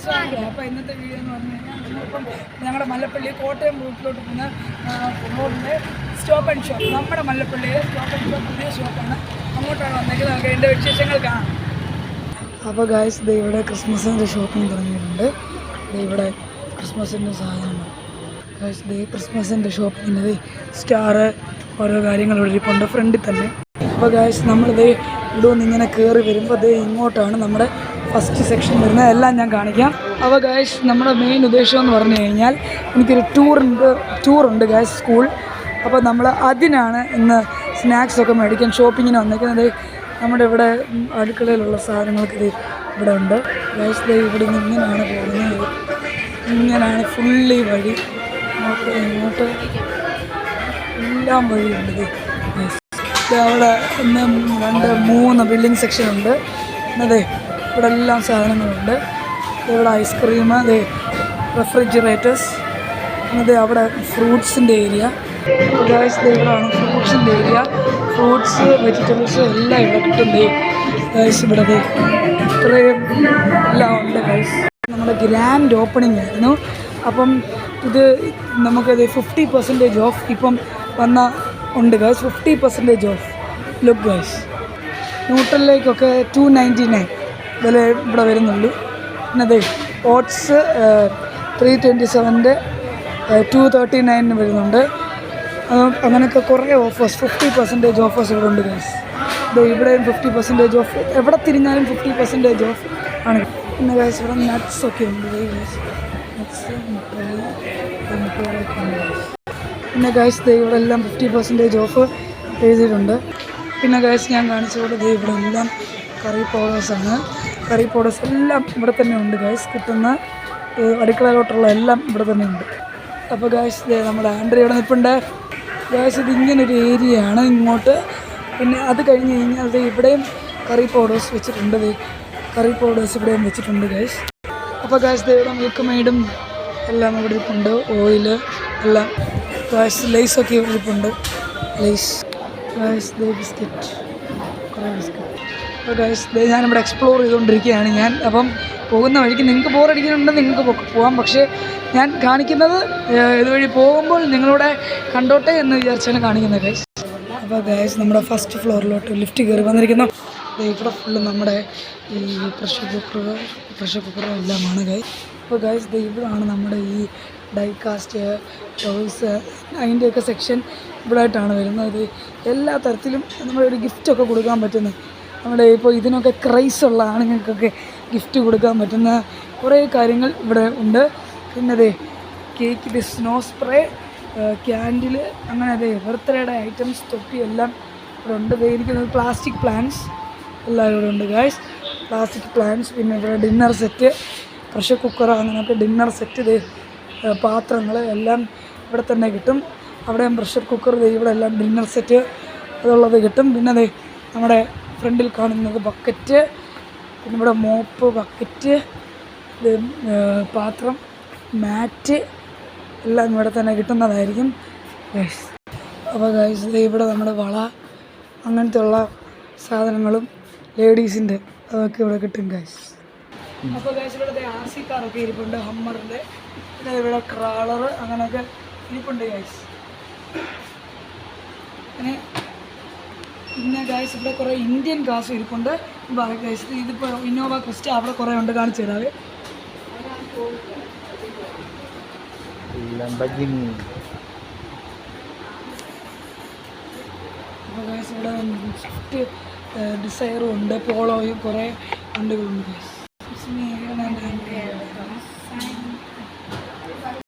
അപ്പോൾ ഇന്നത്തെ വീഡിയോ എന്ന് പറഞ്ഞു കഴിഞ്ഞാൽ നമ്മളിപ്പം ഞങ്ങളുടെ മല്ലപ്പള്ളി കോട്ടയം റൂട്ടിലോട്ട് പോകുന്ന റോഡിൻ്റെ സ്റ്റോപ്പ് ആൻഡ് ഷോപ്പ്. നമ്മുടെ മല്ലപ്പള്ളിയിൽ സ്റ്റോപ്പ് ആൻഡ് ഷോപ്പ് പുതിയ ഷോപ്പാണ്. അങ്ങോട്ടാണ് വന്നേക്കുന്നത്. നമുക്ക് എൻ്റെ വിശേഷങ്ങൾ കാണാം. അപ്പോൾ ഗായ്സ് ഇത് ഇവിടെ ക്രിസ്മസിൻ്റെ ഷോപ്പിംഗ് തുടങ്ങിയിട്ടുണ്ട്. ഇവിടെ ക്രിസ്മസിൻ്റെ സാധനങ്ങൾ ഗായ്സ്. ഇത് ക്രിസ്മസിൻ്റെ ഷോപ്പിങ്ങിൻ്റെ സ്റ്റാർ ഓരോ കാര്യങ്ങൾ ഇവിടെ ഇരിപ്പുണ്ട് ഫ്രണ്ടിൽ തന്നെ. അപ്പോൾ ഗായ്സ് നമ്മളിത് ഇവിടെ നിന്ന് ഇങ്ങനെ കയറി വരുമ്പോൾ അത് ഇങ്ങോട്ടാണ് നമ്മുടെ ഫസ്റ്റ് സെക്ഷൻ വരുന്നത്. എല്ലാം ഞാൻ കാണിക്കാം. അപ്പോൾ ഗായ്സ് നമ്മുടെ മെയിൻ ഉദ്ദേശം എന്ന് പറഞ്ഞു കഴിഞ്ഞാൽ എനിക്കൊരു ടൂറുണ്ട് ഗായ്സ്, സ്കൂൾ. അപ്പോൾ നമ്മൾ അതിനാണ് ഇന്ന് സ്നാക്സൊക്കെ മേടിക്കാൻ ഷോപ്പിങ്ങിന് വന്നിരിക്കുന്നത്. നമ്മുടെ ഇവിടെ അടുക്കളയിലുള്ള സാധനങ്ങൾക്ക് ഇത് ഇവിടെ ഉണ്ട് ഗായ്സ്. ഇവിടെ നിന്ന് ഇങ്ങനെയാണ് പോകുന്നത്. ഇങ്ങനെയാണ് ഫുള്ളി വഴി, ഇങ്ങോട്ട് എല്ലാം വഴിയുണ്ട്. അവിടെ 1, 2, 3 ബിൽഡിംഗ് സെക്ഷൻ ഉണ്ട്. അതെ ഇവിടെ എല്ലാം സാധനങ്ങളുണ്ട്. ഇവിടെ ഐസ്ക്രീം, അതെ റെഫ്രിജറേറ്റേഴ്സ്, അതെ അവിടെ ഫ്രൂട്ട്സിൻ്റെ ഏരിയ. ഗായ്സ് ഇവിടെയാണ് ഫ്രൂട്ട്സിൻ്റെ ഏരിയ. ഫ്രൂട്ട്സ്, വെജിറ്റബിൾസ് എല്ലാം ഇവിടെ കിട്ടുന്നത് ഗായ്സ്. ഇവിടെ ഇത്രയും എല്ലാം ഉണ്ട് ഗായ്സ്. നമ്മുടെ ഗ്രാൻഡ് ഓപ്പണിംഗ് ആയിരുന്നു. അപ്പം ഇത് നമുക്കത് 50% ഓഫ് ഇപ്പം ഉണ്ട് ഗായ്സ്. 50% ഓഫ്. ലുക്ക് ഗായ്സ്, ന്യൂട്രലിലേക്കൊക്കെ 299 വില ഇവിടെ വരുന്നുള്ളൂ. പിന്നെ അതെ ഓട്സ് 327 239 വരുന്നുണ്ട്. അങ്ങനെയൊക്കെ കുറേ ഓഫേഴ്സ്, 50% ഓഫേഴ്സ് ഇവിടെ ഉണ്ട് ഗായ്സ്. ഇവിടെയും 50% ഓഫ്, എവിടെ തിരിഞ്ഞാലും 50% ഓഫ് ആണ്. പിന്നെ ഗായ്സ് ഇവിടെ നട്ട്സൊക്കെ ഉണ്ട് ഗായ്സ്. നട്ട്സ് മുട്ടകളൊക്കെ ഉണ്ട് ഗായ്സ്. പിന്നെ ഗായ്സ് ഇവിടെ എല്ലാം 50% ഓഫ് എഴുതിയിട്ടുണ്ട്. പിന്നെ ഗായ്സ് ഞാൻ കാണിച്ചതുകൊണ്ട് ഇവിടെ എല്ലാം കറി പൗഡേഴ്സാണ്. കറി പൗഡേഴ്സ് എല്ലാം ഇവിടെ തന്നെ ഉണ്ട് ഗായ്സ്. കിട്ടുന്ന അടുക്കളയിലോട്ടുള്ള എല്ലാം ഇവിടെ തന്നെ ഉണ്ട്. അപ്പോൾ ഗായ്സ് നമ്മുടെ ആൻഡ്രി ഇവിടെ നിൽപ്പുണ്ട് ഗായ്സ്. ഇത് ഇങ്ങനൊരു ഏരിയയാണ് ഇങ്ങോട്ട്. പിന്നെ അത് കഴിഞ്ഞ് കഴിഞ്ഞാൽ ഇവിടെയും കറി പൗഡേഴ്സ് വെച്ചിട്ടുണ്ട്. കറി പൗഡേഴ്സ് ഇവിടെയും വെച്ചിട്ടുണ്ട് ഗായ്സ്. അപ്പോൾ ഗായ്സ് ഇവിടെ മിൽക്ക് മെയ്ഡും എല്ലാം ഇവിടെ ഇരിപ്പുണ്ട്. ഓയിൽ എല്ലാം ഗായ്സ്. ലേസൊക്കെ ഇവിടെ ഇരിപ്പുണ്ട്. Lays guys. ബിസ്ക്കറ്റ്, കുറേ ബിസ്ക്കറ്റ്. അപ്പോൾ ഗായ്സ് ഞാനിവിടെ എക്സ്പ്ലോർ ചെയ്തുകൊണ്ടിരിക്കുകയാണ് ഞാൻ. അപ്പം പോകുന്ന വഴിക്ക് നിങ്ങൾക്ക് ബോറടിക്കുന്നുണ്ടെങ്കിൽ നിങ്ങൾക്ക് പോകാം. പക്ഷേ ഞാൻ കാണിക്കുന്നത് ഇതുവഴി പോകുമ്പോൾ നിങ്ങളുടെ കണ്ടോട്ടെ എന്ന് വിചാരിച്ചാണ് കാണിക്കുന്നത് ഗായ്സ്. അപ്പോൾ ഗായ്സ് നമ്മുടെ ഫസ്റ്റ് ഫ്ലോറിലോട്ട് ലിഫ്റ്റ് കയറി വന്നിരിക്കുന്നു. ഇവിടെ ഫുള്ള് നമ്മുടെ ഈ പ്രഷർ കുക്കറും എല്ലാമാണ് ഗായ്സ്. അപ്പോൾ ഗായ്സ് ഇവിടാണ് നമ്മുടെ ഈ ഡൈകാസ്റ്റ് ടോയ്സ് അതിൻ്റെയൊക്കെ സെക്ഷൻ ഇവിടെ ആയിട്ടാണ് വരുന്നത്. എല്ലാ തരത്തിലും നമ്മളൊരു ഗിഫ്റ്റൊക്കെ കൊടുക്കാൻ പറ്റുന്ന, നമ്മുടെ ഇപ്പോൾ ഇതിനൊക്കെ ക്രൈസുള്ള ആണുങ്ങൾക്കൊക്കെ ഗിഫ്റ്റ് കൊടുക്കാൻ പറ്റുന്ന കുറേ കാര്യങ്ങൾ ഇവിടെ ഉണ്ട്. പിന്നെ കേക്ക്, സ്നോ സ്പ്രേ, ക്യാൻഡിൽ, അങ്ങനെ ബർത്ത്ഡേയുടെ ഐറ്റംസ്, തൊപ്പി എല്ലാം ഇവിടെ ഉണ്ട്. എനിക്കുന്നത് പ്ലാസ്റ്റിക് പ്ലാന്റ്സ് എല്ലാം ഇവിടെ ഉണ്ട് ഗായ്സ്. Plastic plants. പിന്നെ ഇവിടെ ഡിന്നർ സെറ്റ്, പ്രഷർ കുക്കർ, അങ്ങനെയൊക്കെ ഡിന്നർ സെറ്റ്, പാത്രങ്ങൾ എല്ലാം ഇവിടെ തന്നെ കിട്ടും. അവിടെയും പ്രഷർ കുക്കർ, ഇവിടെ എല്ലാം ഡിന്നർ സെറ്റ് അതുള്ളത് കിട്ടും. പിന്നെ നമ്മുടെ ഫ്രണ്ടിൽ കാണുന്നത് ബക്കറ്റ്, പിന്നെ ഇവിടെ മോപ്പ്, ബക്കറ്റ്, പാത്രം, മാറ്റ് എല്ലാം ഇവിടെ തന്നെ കിട്ടുന്നതായിരിക്കും ഗൈസ്. അപ്പോൾ ഗൈസ് ഇവിടെ നമ്മുടെ വള, അങ്ങനത്തെ ഉള്ള സാധനങ്ങളും ലേഡീസിൻ്റെ അതൊക്കെ ഇവിടെ കിട്ടും ഗൈസ്. അപ്പോൾ ഗൈസ് ഇവിടെ RC കാറൊക്കെ ഇരിപ്പുണ്ട്, ഹമ്മറിൻ്റെ. പിന്നെ ഇവിടെ ക്രാളർ അങ്ങനെയൊക്കെ ഇരിപ്പുണ്ട് ഗൈസ്. പിന്നെ ഗൈസ് ഇവിടെ കുറേ ഇന്ത്യൻ കാസ് ഇരിപ്പുണ്ട് ഗൈസ്. ഇതിപ്പോൾ ഇന്നോവ ക്രിസ്റ്റ അവിടെ കുറേ ഉണ്ട്, കാണിച്ചു തരാവേ. അപ്പോൾ ഗൈസ് ഇവിടെ സ്വിഫ്റ്റ് ഡിസയറും ഉണ്ട്, പോളോയും കുറേ വണ്ടികളുണ്ട് ഗൈസ്.